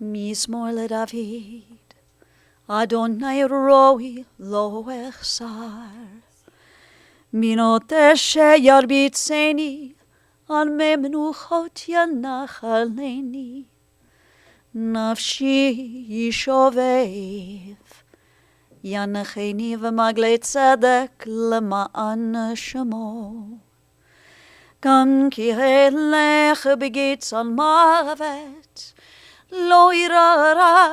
מזמור לדוד, אדוני רואי לא אחסר. מנוטש ירביצני, על מי מנוחות ינחלני. נפשי ישובב, ינחני ומגלי צדק למען שמו. גם כי הלך בגיץ על מוות, לא ירא רע,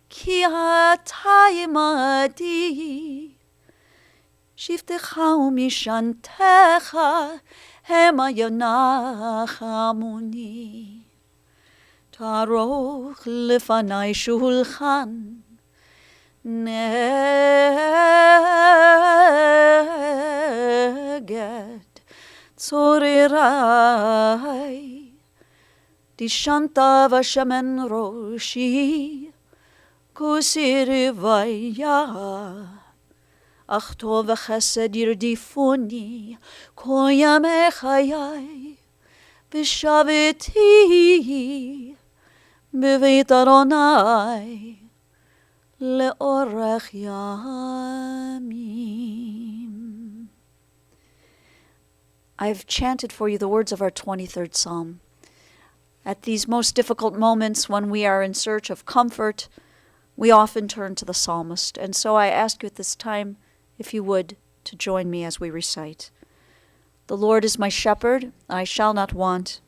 כי אתה עמדי. שבטך ומשענתך המה ינחמוני. תערוך לפני שולחן נגד צורריי. דשנת ושמן ראשי כוסי רוויה. אך טוב וחסד ירדיפוני כל ימי חיי, ושבתי בבית אדוני לאורך ימים. I've chanted for you the words of our 23rd Psalm. At these most difficult moments when we are in search of comfort, we often turn to the psalmist, and so I ask you at this time, if you would, to join me as we recite. The Lord is my shepherd, I shall not want.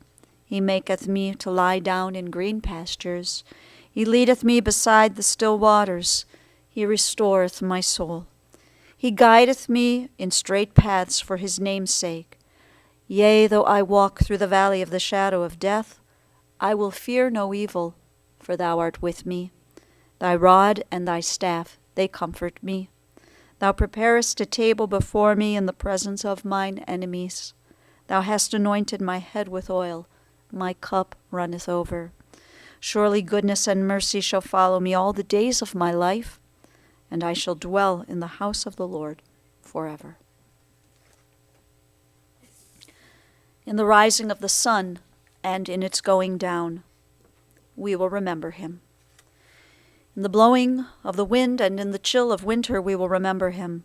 He maketh me to lie down in green pastures. He leadeth me beside the still waters. He restoreth my soul. He guideth me in straight paths for his name's sake. Yea, though I walk through the valley of the shadow of death, I will fear no evil, for thou art with me. Thy rod and thy staff, they comfort me. Thou preparest a table before me in the presence of mine enemies. Thou hast anointed my head with oil. My cup runneth over. Surely goodness and mercy shall follow me all the days of my life, and I shall dwell in the house of the Lord forever. In the rising of the sun and in its going down, we will remember him. In the blowing of the wind and in the chill of winter, we will remember him.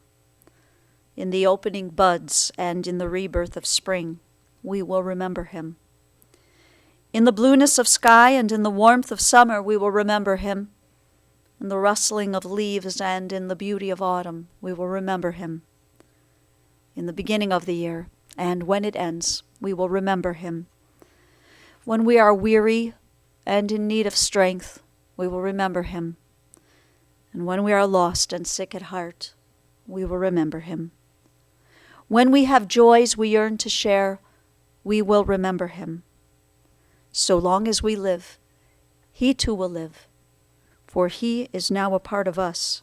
In the opening buds and in the rebirth of spring, we will remember him. In the blueness of sky and in the warmth of summer, we will remember him. In the rustling of leaves and in the beauty of autumn, we will remember him. In the beginning of the year and when it ends, we will remember him. When we are weary and in need of strength, we will remember him. And when we are lost and sick at heart, we will remember him. When we have joys we yearn to share, we will remember him. So long as we live, he too will live, for he is now a part of us,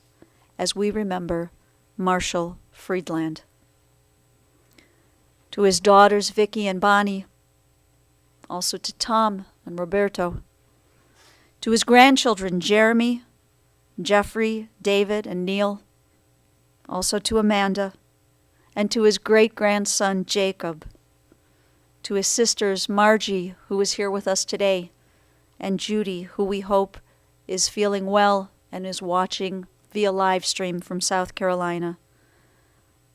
as we remember Marshall Friedman. To his daughters Vicky and Bonnie, also to Tom and Roberto, to his grandchildren Jeremy, Jeffrey, David, and Neil, also to Amanda, and to his great-grandson Jacob, to his sisters Margie, who is here with us today, and Judy, who we hope is feeling well and is watching via live stream from South Carolina,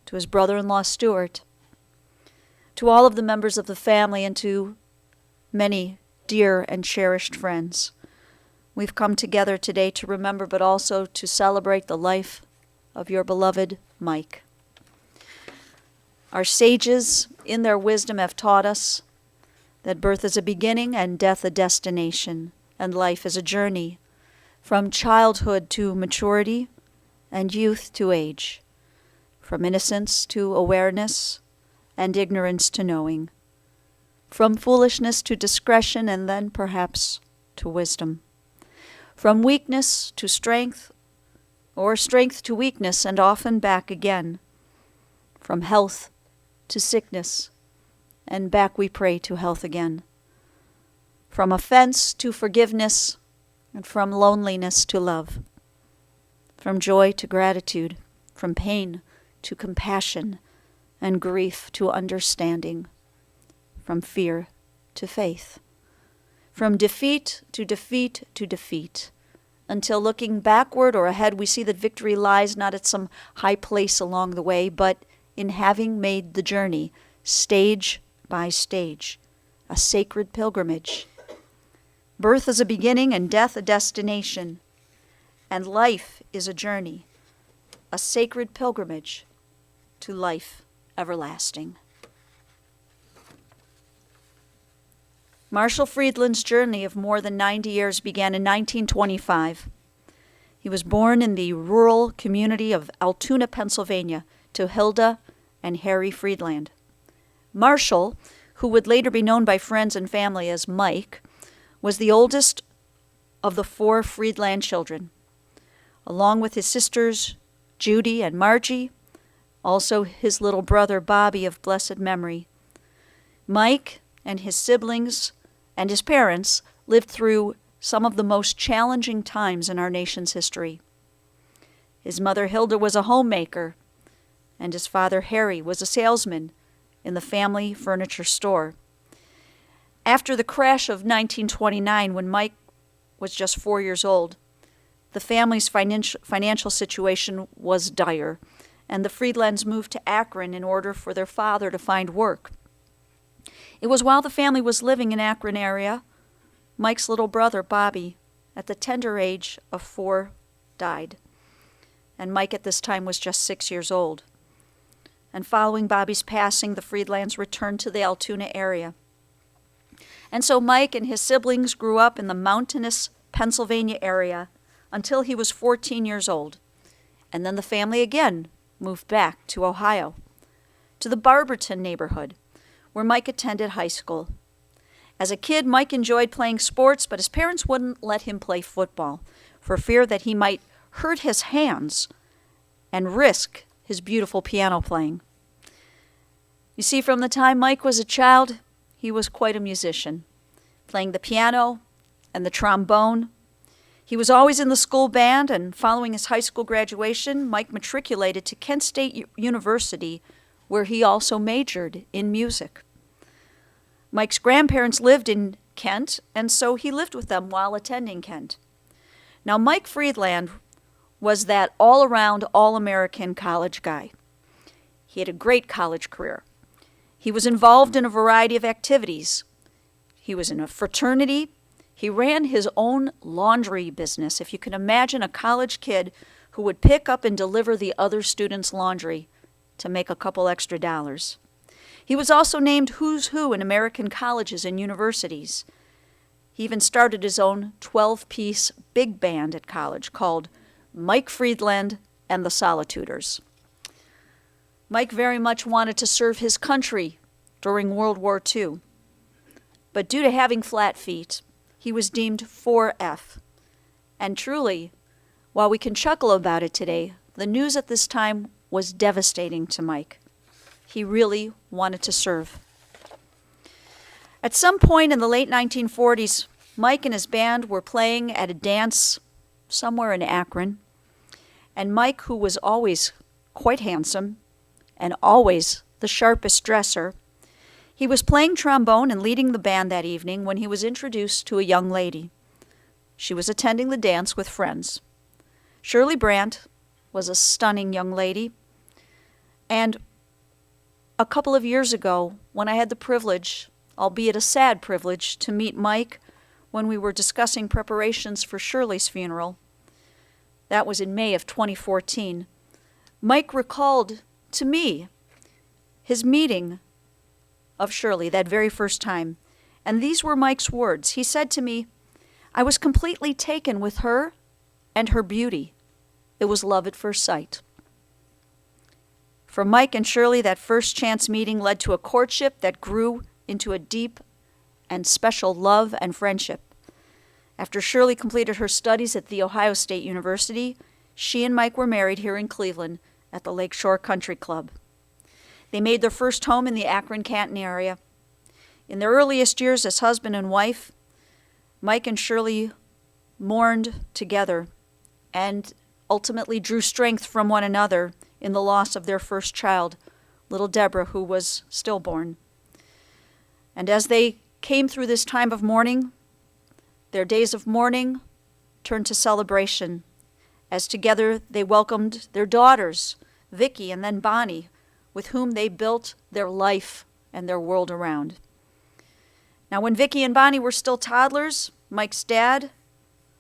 to his brother-in-law Stuart, to all of the members of the family, and to many dear and cherished friends. We've come together today to remember, but also to celebrate the life of your beloved Mike. Our sages, in their wisdom, have taught us that birth is a beginning and death a destination, and life is a journey from childhood to maturity and youth to age, from innocence to awareness and ignorance to knowing, from foolishness to discretion and then perhaps to wisdom, from weakness to strength, or strength to weakness and often back again, from health to sickness, and back we pray to health again, from offense to forgiveness, and from loneliness to love, from joy to gratitude, from pain to compassion, and grief to understanding, from fear to faith, From defeat to defeat to defeat, until looking backward or ahead, we see that victory lies not at some high place along the way, but in having made the journey, stage by stage, a sacred pilgrimage. Birth is a beginning and death a destination, and life is a journey, a sacred pilgrimage to life everlasting. Marshall Friedland's journey of more than 90 years began in 1925. He was born in the rural community of Altoona, Pennsylvania, to Hilda and Harry Friedland. Marshall, who would later be known by friends and family as Mike, was the oldest of the 4 Friedland children, along with his sisters Judy and Margie, also his little brother Bobby of blessed memory. Mike and his siblings and his parents lived through some of the most challenging times in our nation's history. His mother Hilda was a homemaker, and his father Harry was a salesman in the family furniture store. After the crash of 1929, when Mike was just 4 years old, the family's financial situation was dire, and the Friedlands moved to Akron in order for their father to find work. It was while the family was living in Akron area, Mike's little brother, Bobby, at the tender age of 4, died. And Mike at this time was just 6 years old. And following Bobby's passing, the Friedlands returned to the Altoona area. And so Mike and his siblings grew up in the mountainous Pennsylvania area until he was 14 years old. And then the family again moved back to Ohio, to the Barberton neighborhood, where Mike attended high school. As a kid, Mike enjoyed playing sports, but his parents wouldn't let him play football for fear that he might hurt his hands and risk his beautiful piano playing. You see, from the time Mike was a child, he was quite a musician, playing the piano and the trombone. He was always in the school band, and following his high school graduation, Mike matriculated to Kent State University, where he also majored in music. Mike's grandparents lived in Kent, and so he lived with them while attending Kent. Now, Mike Friedland was that all-around, all-American college guy. He had a great college career. He was involved in a variety of activities. He was in a fraternity. He ran his own laundry business. If you can imagine a college kid who would pick up and deliver the other students' laundry to make a couple extra dollars. He was also named Who's Who in American colleges and universities. He even started his own 12-piece big band at college called Mike Friedland and the Solituders. Mike very much wanted to serve his country during World War II. But due to having flat feet, he was deemed 4F. And truly, while we can chuckle about it today, the news at this time was devastating to Mike. He really wanted to serve. At some point in the late 1940s, Mike and his band were playing at a dance somewhere in Akron. And Mike, who was always quite handsome and always the sharpest dresser, he was playing trombone and leading the band that evening when he was introduced to a young lady. She was attending the dance with friends. Shirley Brandt was a stunning young lady. And a couple of years ago, when I had the privilege, albeit a sad privilege, to meet Mike when we were discussing preparations for Shirley's funeral, that was in May of 2014, Mike recalled to me his meeting of Shirley that very first time. And these were Mike's words. He said to me, "I was completely taken with her and her beauty. It was love at first sight." For Mike and Shirley, that first chance meeting led to a courtship that grew into a deep and special love and friendship. After Shirley completed her studies at The Ohio State University, she and Mike were married here in Cleveland at the Lakeshore Country Club. They made their first home in the Akron-Canton area. In their earliest years as husband and wife, Mike and Shirley mourned together and ultimately drew strength from one another in the loss of their first child, little Deborah, who was stillborn. And as they came through this time of mourning, Their days of mourning turned to celebration, as together they welcomed their daughters, Vicky and then Bonnie, with whom they built their life and their world around. Now, when Vicky and Bonnie were still toddlers, Mike's dad,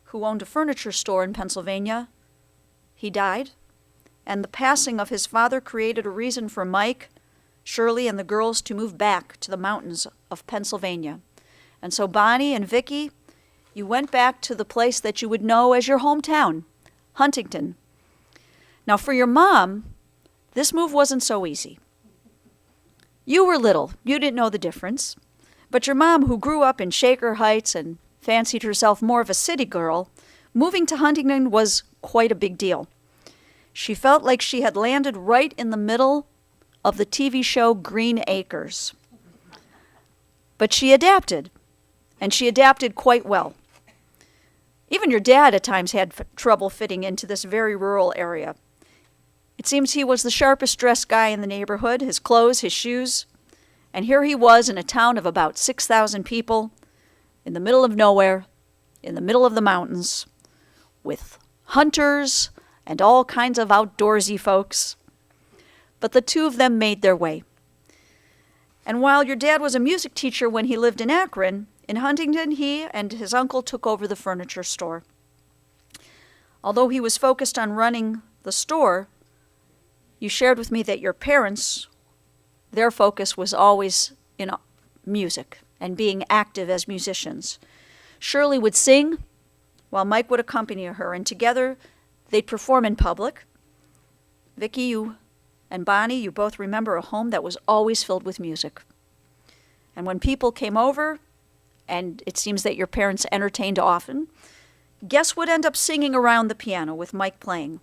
who owned a furniture store in Pennsylvania, he died, and the passing of his father created a reason for Mike, Shirley, and the girls to move back to the mountains of Pennsylvania. And so Bonnie and Vicky, you went back to the place that you would know as your hometown, Huntington. Now, for your mom, this move wasn't so easy. You were little. You didn't know the difference. But your mom, who grew up in Shaker Heights and fancied herself more of a city girl, moving to Huntington was quite a big deal. She felt like she had landed right in the middle of the TV show Green Acres. But she adapted, and she adapted quite well. Even your dad at times had trouble fitting into this very rural area. It seems he was the sharpest dressed guy in the neighborhood, his clothes, his shoes. And here he was in a town of about 6,000 people, in the middle of nowhere, in the middle of the mountains, with hunters and all kinds of outdoorsy folks. But the two of them made their way. And while your dad was a music teacher when he lived in Akron, in Huntington, he and his uncle took over the furniture store. Although he was focused on running the store, you shared with me that your parents, their focus was always in music and being active as musicians. Shirley would sing while Mike would accompany her, and together they'd perform in public. Vicky, you and Bonnie, you both remember a home that was always filled with music. And when people came over, and it seems that your parents entertained often, guess what ended up singing around the piano with Mike playing?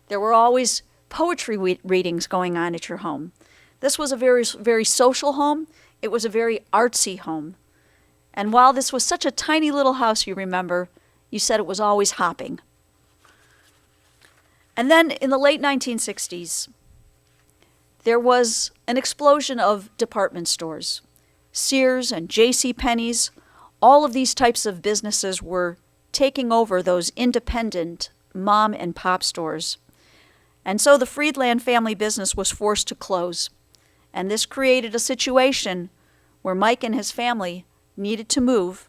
There were always poetry readings going on at your home. This was a very, very social home. It was a very artsy home. And while this was such a tiny little house, you remember, you said it was always hopping. And then in the late 1960s, there was an explosion of department stores. Sears and J.C. Penney's, all of these types of businesses were taking over those independent mom and pop stores. And so the Friedman family business was forced to close. And this created a situation where Mike and his family needed to move,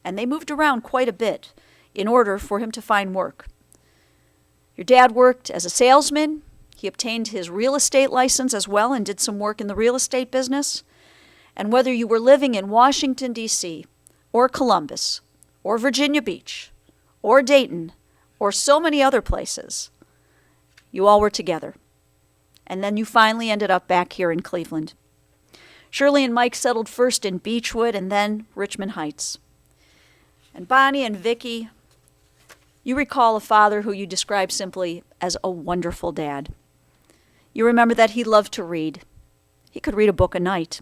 and they moved around quite a bit in order for him to find work. Your dad worked as a salesman. He obtained his real estate license as well and did some work in the real estate business. And whether you were living in Washington, D.C., or Columbus, or Virginia Beach, or Dayton, or so many other places, you all were together. And then you finally ended up back here in Cleveland. Shirley and Mike settled first in Beechwood and then Richmond Heights. And Bonnie and Vicky, you recall a father who you described simply as a wonderful dad. You remember that he loved to read. He could read a book a night.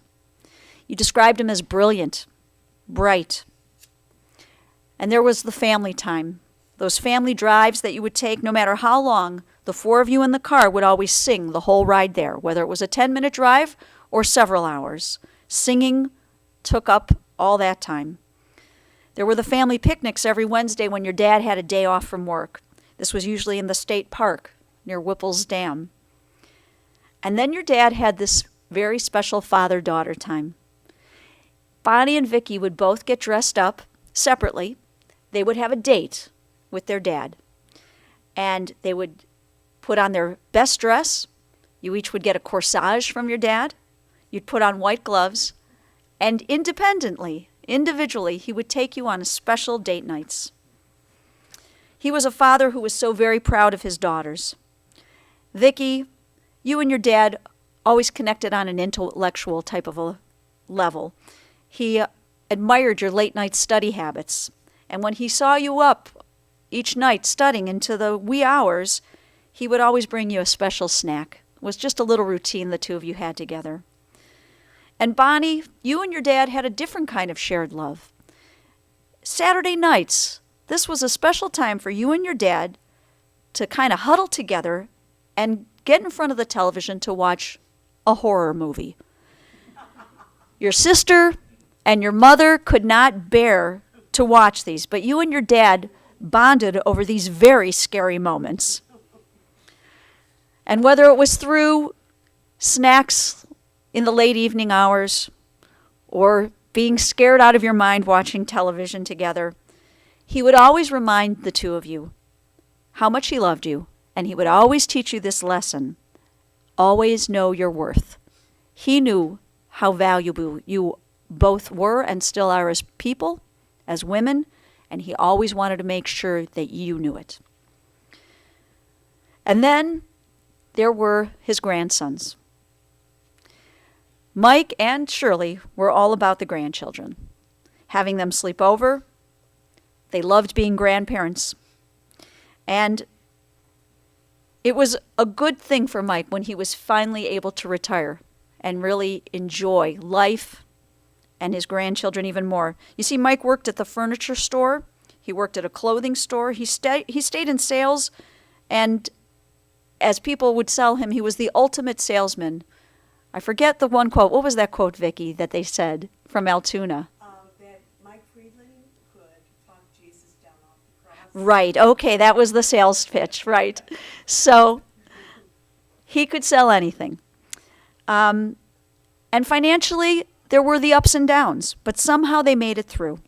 You described him as brilliant, bright. And there was the family time, those family drives that you would take no matter how long. The four of you in the car would always sing the whole ride there, whether it was a 10-minute drive or several hours. Singing took up all that time. There were the family picnics every Wednesday when your dad had a day off from work. This was usually in the state park near Whipple's Dam. And then your dad had this very special father-daughter time. Bonnie and Vicky would both get dressed up separately. They would have a date with their dad. And they would put on their best dress. You each would get a corsage from your dad. You'd put on white gloves. And independently, individually, he would take you on special date nights. He was a father who was so very proud of his daughters. Vicky, you and your dad always connected on an intellectual type of a level. He admired your late-night study habits. And when he saw you up each night studying into the wee hours, he would always bring you a special snack. It was just a little routine the two of you had together. And Bonnie, you and your dad had a different kind of shared love. Saturday nights, this was a special time for you and your dad to kind of huddle together and get in front of the television to watch a horror movie. Your sister and your mother could not bear to watch these, but you and your dad bonded over these very scary moments. And whether it was through snacks in the late evening hours or being scared out of your mind watching television together, he would always remind the two of you how much he loved you, and he would always teach you this lesson: always know your worth. He knew how valuable you both were and still are as people, as women, and he always wanted to make sure that you knew it. And then there were his grandsons. Mike and Shirley were all about the grandchildren, having them sleep over. They loved being grandparents. And it was a good thing for Mike when he was finally able to retire and really enjoy life and his grandchildren even more. You see, Mike worked at the furniture store. He worked at a clothing store. He stayed in sales, and as people would sell him, he was the ultimate salesman. I forget the one quote. What was that quote, Vicki, that they said from Altoona? That Mike Friedman could talk Jesus down off the cross. Right. Okay, that was the sales pitch. Right. So he could sell anything. And financially, there were the ups and downs, but somehow they made it through.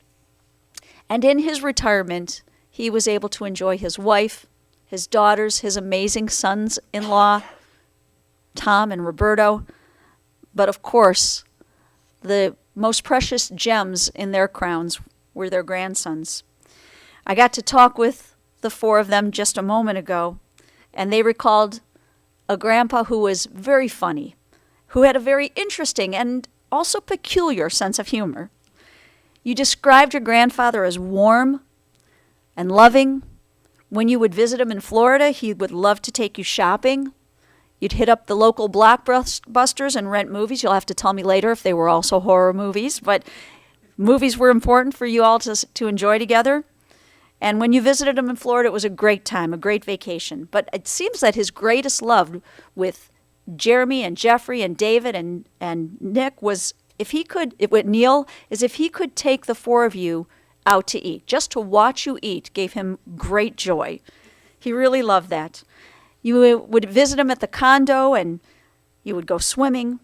And in his retirement, he was able to enjoy his wife, his daughters, his amazing sons-in-law, Tom and Roberto. But of course, the most precious gems in their crowns were their grandsons. I got to talk with the four of them just a moment ago, and they recalled a grandpa who was very funny, who had a very interesting and also peculiar sense of humor. You described your grandfather as warm and loving. When you would visit him in Florida, he would love to take you shopping. You'd hit up the local blockbusters and rent movies. You'll have to tell me later if they were also horror movies, but movies were important for you all to enjoy together. And when you visited him in Florida, it was a great time, a great vacation. But it seems that his greatest love with Jeremy and Jeffrey and David and Nick was with Neil, is if he could take the four of you out to eat. Just to watch you eat gave him great joy. He really loved that. You would visit him at the condo and you would go swimming.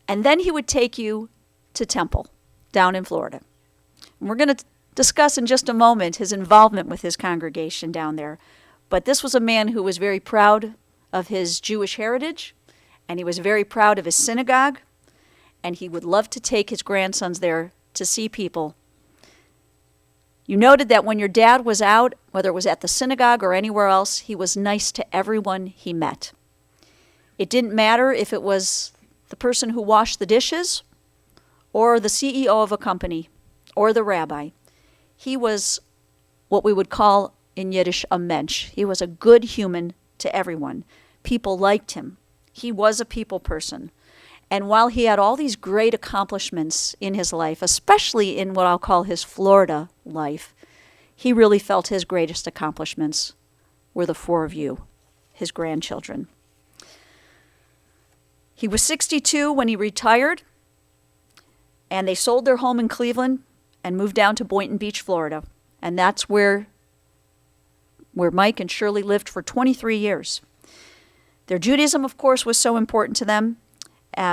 And then he would take you to Temple down in Florida. And we're going to discuss in just a moment his involvement with his congregation down there. But this was a man who was very proud of his Jewish heritage, and he was very proud of his synagogue, and he would love to take his grandsons there to see people. You noted that when your dad was out, whether it was at the synagogue or anywhere else, he was nice to everyone he met. It didn't matter if it was the person who washed the dishes or the CEO of a company or the rabbi. He was what we would call in Yiddish a mensch. He was a good human to everyone. People liked him. He was a people person. And while he had all these great accomplishments in his life, especially in what I'll call his Florida life, he really felt his greatest accomplishments were the four of you, his grandchildren. He was 62 when he retired, and they sold their home in Cleveland and moved down to Boynton Beach, Florida. And that's where Mike and Shirley lived for 23 years. Their Judaism, of course, was so important to them.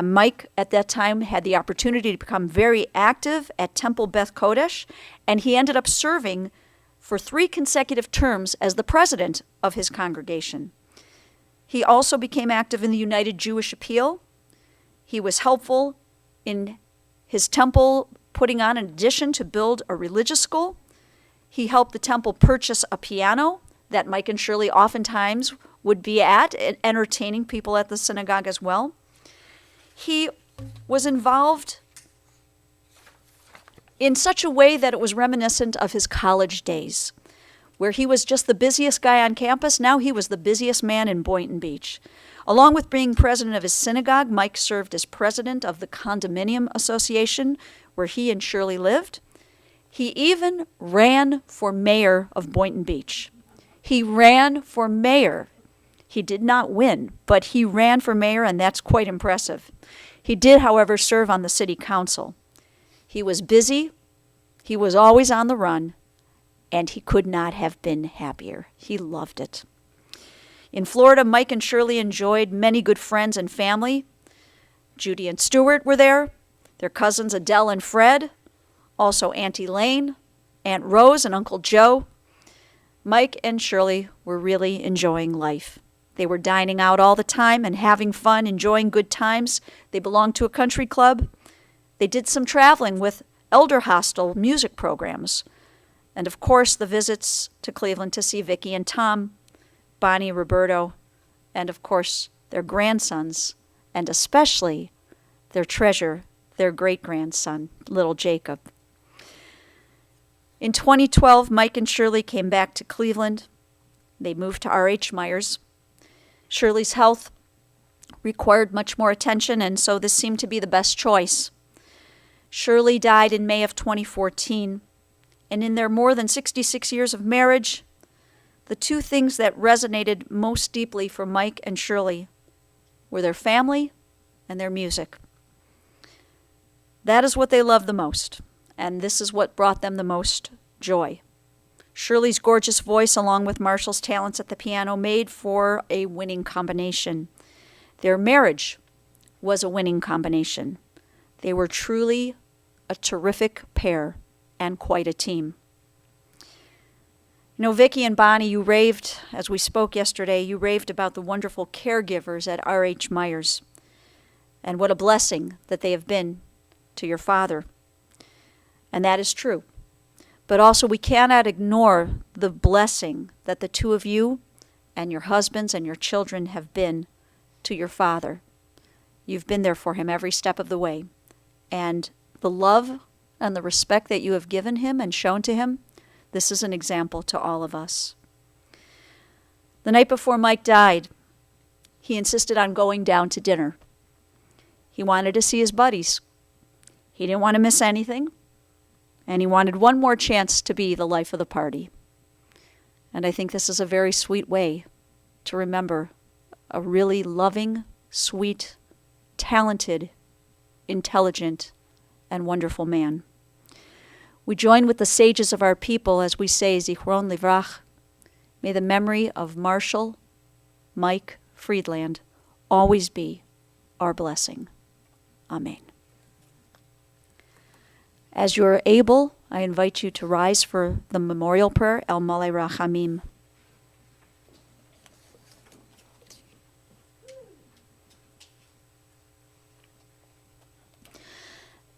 Mike, at that time, had the opportunity to become very active at Temple Beth Kodesh, and he ended up serving for 3 consecutive terms as the president of his congregation. He also became active in the United Jewish Appeal. He was helpful in his temple putting on an addition to build a religious school. He helped the temple purchase a piano that Mike and Shirley oftentimes would be at, entertaining people at the synagogue as well. He was involved in such a way that it was reminiscent of his college days, where he was just the busiest guy on campus. Now he was the busiest man in Boynton Beach. Along with being president of his synagogue, Mike served as president of the Condominium Association, where he and Shirley lived. He even ran for mayor of Boynton Beach. He ran for mayor. He did not win, but he ran for mayor, and that's quite impressive. He did, however, serve on the city council. He was busy, He was always on the run, and he could not have been happier. He loved it. In Florida, Mike and Shirley enjoyed many good friends and family. Judy and Stuart were there, their cousins Adele and Fred, also Auntie Lane, Aunt Rose, and Uncle Joe. Mike and Shirley were really enjoying life. They were dining out all the time and having fun, enjoying good times. They belonged to a country club. They did some traveling with elder hostel music programs. And of course, the visits to Cleveland to see Vicki and Tom, Bonnie, Roberto, and of course, their grandsons, and especially their treasure, their great-grandson, little Jacob. In 2012, Mike and Shirley came back to Cleveland. They moved to R.H. Myers. Shirley's health required much more attention, and so this seemed to be the best choice. Shirley died in May of 2014, and in their more than 66 years of marriage, the two things that resonated most deeply for Mike and Shirley were their family and their music. That is what they loved the most, and this is what brought them the most joy. Shirley's gorgeous voice, along with Marshall's talents at the piano, made for a winning combination. Their marriage was a winning combination. They were truly a terrific pair and quite a team. You know, Vicki and Bonnie, you raved, as we spoke yesterday, you raved about the wonderful caregivers at R.H. Myers, and what a blessing that they have been to your father. And that is true. But also, we cannot ignore the blessing that the two of you and your husbands and your children have been to your father. You've been there for him every step of the way. And the love and the respect that you have given him and shown to him, this is an example to all of us. The night before Mike died, he insisted on going down to dinner. He wanted to see his buddies. He didn't want to miss anything, and he wanted one more chance to be the life of the party. And I think this is a very sweet way to remember a really loving, sweet, talented, intelligent, and wonderful man. We join with the sages of our people as we say, Zichron Livrach. May the memory of Marshall, Mike, Friedland always be our blessing. Amen. As you are able, I invite you to rise for the memorial prayer, El Malei Rachamim.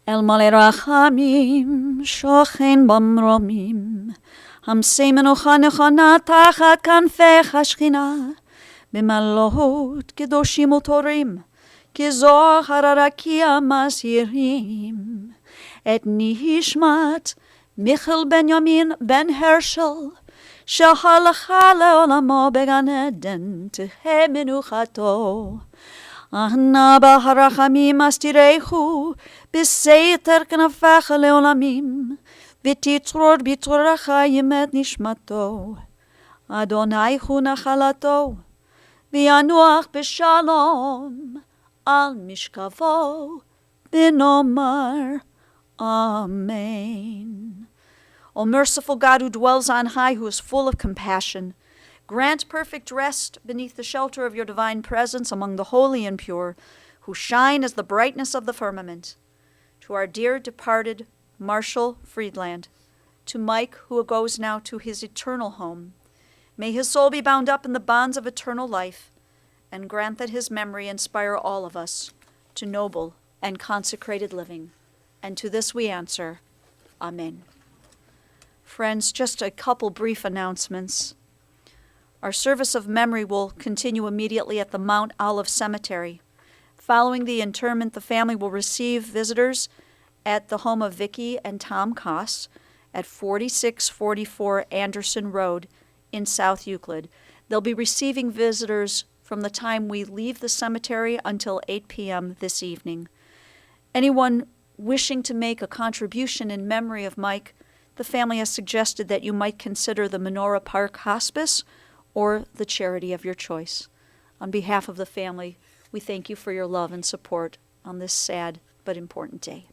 El Malei Rachamim, shochen במרומים, המסי מנוחה נכונה תחת כנפי השכינה, במעלות קדושים וטהורים, כזוהר הרקיע מסעירים. את נשמת מיכאל בנימין בן הרשל, שהלכה לעולמו בגן עדן, תהא מנוחתו. אנא ברחמים אסתירהו בסתר כנפיך לעולמים, ותצרור בצרור החיים את נשמתו. אדוני הוא נחלתו, וינוח בשלום על משכבו, ונאמר Amen. O merciful God, who dwells on high, who is full of compassion, grant perfect rest beneath the shelter of your divine presence among the holy and pure, who shine as the brightness of the firmament. To our dear departed Marshall Friedland, to Mike, who goes now to his eternal home, may his soul be bound up in the bonds of eternal life, and grant that his memory inspire all of us to noble and consecrated living. And to this we answer, Amen. Friends, just a couple brief announcements. Our service of memory will continue immediately at the Mount Olive Cemetery. Following the interment, the family will receive visitors at the home of Vicki and Tom Koss at 4644 Anderson Road in South Euclid. They'll be receiving visitors from the time we leave the cemetery until 8 p.m. this evening. Anyone wishing to make a contribution in memory of Mike, the family has suggested that you might consider the Menorah Park Hospice or the charity of your choice. On behalf of the family, we thank you for your love and support on this sad but important day.